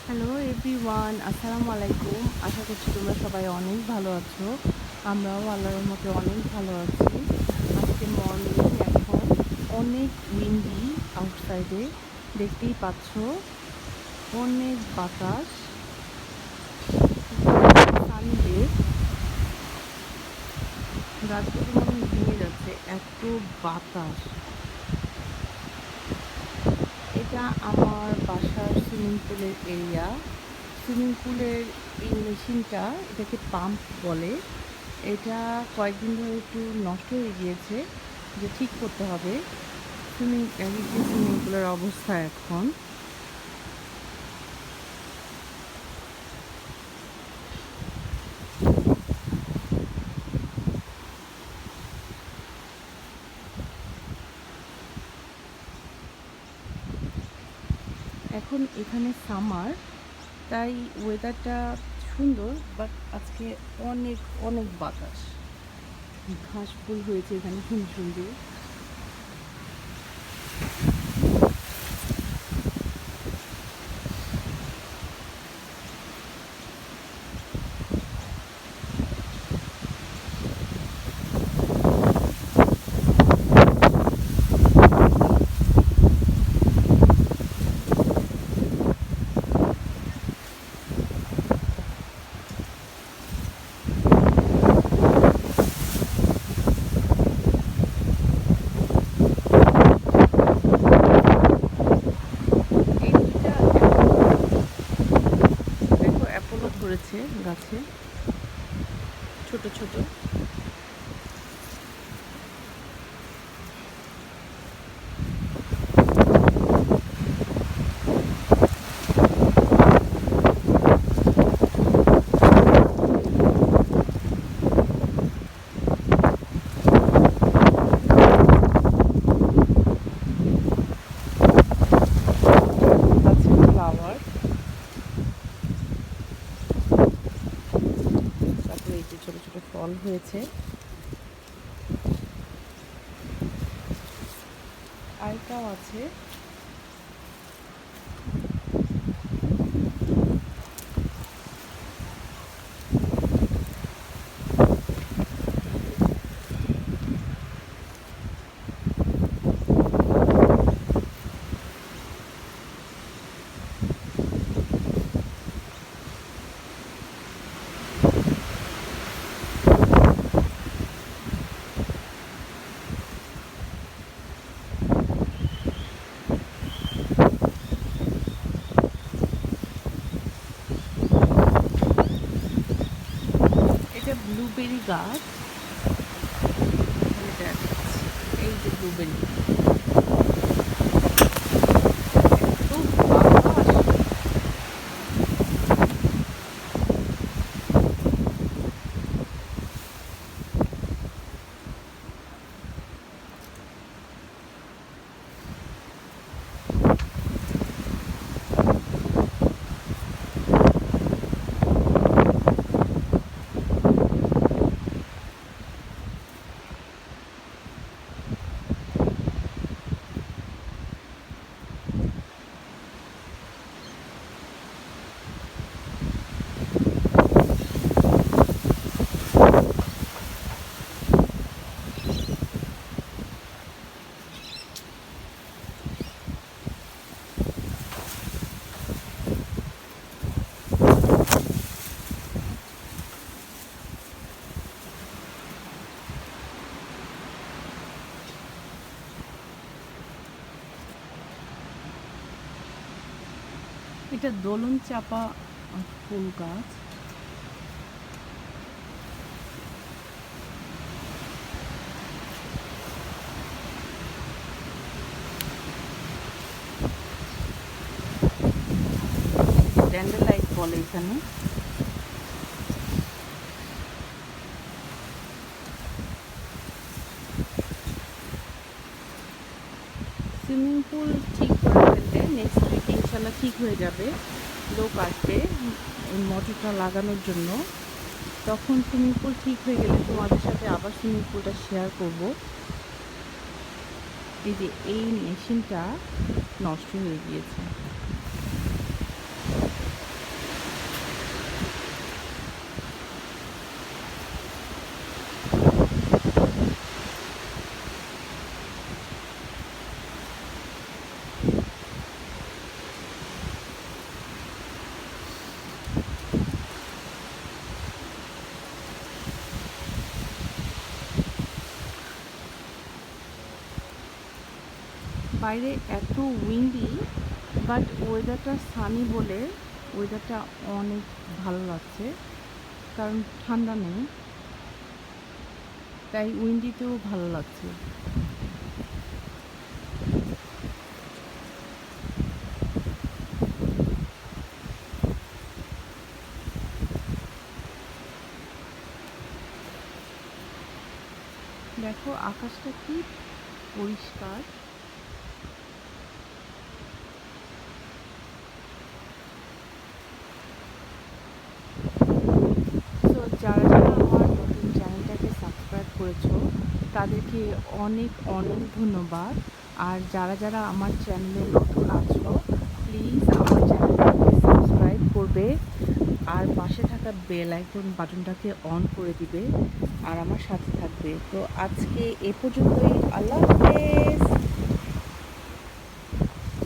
Hello everyone, আসসালামু আলাইকুম। আশা করছি তোমরা সবাই অনেক ভালো আছো। আমরাও আল্লাহর রহমতে অনেক ভালো আছি। আজকে মর্নিং, এখন অনেক উইন্ডি আউটসাইডে, দেখতেই পাচ্ছ অনেক বাতাস। সানডে, গাছগুলো মনে হয় ভেঙে যাচ্ছে, এত বাতাস। এটা আমার বাসার সুইমিং পুলের এরিয়া। সুইমিং পুলের এই মেশিনটা, এটাকে পাম্প বলে। এটা কয়েকদিন ধরে একটু নষ্ট হয়ে গিয়েছে, যে ঠিক করতে হবে। সুইমিং পুলের অবস্থা এখন। এখন এখানে সামার, তাই ওয়েদারটা সুন্দর, বাট আজকে অনেক অনেক বাতাস। ঘাস ফুল হয়েছে এখানে সুন্দর সুন্দর। এই দুইটা দেখো, অ্যাপোলো ধরেছে গাছে, ছোট ছোট। গাছের ফ্লাওয়ার। তারপরে এই যে ছোট ছোট ফল হয়েছে। আরেকটাও আছে। এটা ব্লুবেরি গাছ। এখানে দেখাচ্ছি, এই যে ব্লুবেরি। এত বাতাস! এটা দোলন চাপা ফুল গাছ। ড্যান্ডেলাইট বলে এখানে। সুইমিং পুল ঠিক করে ফেললে নেক্সট উইক ইনশাল্লাহ ঠিক হয়ে যাবে। লোক আসবে এই মোটরটা লাগানোর জন্য। তখন সুইমিং পুল ঠিক হয়ে গেলে তোমাদের সাথে আবার সুইমিং পুলটা শেয়ার করব। এই যে এই মেশিনটা নষ্ট হয়ে গিয়েছে। বাইরে এত উইন্ডি, বাট ওয়েদারটা সানি বলে ওয়েদারটা অনেক ভালো লাগছে, কারণ ঠান্ডা নেই, তাই উইন্ডিতেও ভালো লাগছে। দেখো আকাশটা কি পরিষ্কার। সো যারা যারা আমার নতুন চ্যানেলটাকে সাবস্ক্রাইব করেছো তাদেরকে অনেক অনেক ধন্যবাদ। আর যারা যারা আমার চ্যানেলে নতুন আছো, প্লিজ আমার চ্যানেলটাকে সাবস্ক্রাইব করবে আর পাশে থাকা বেল আইকন বাটনটাকে অন করে দিবে আর আমার সাথে থাকবে। তো আজকে এ পর্যন্তই। আল্লাহ হাফেজ।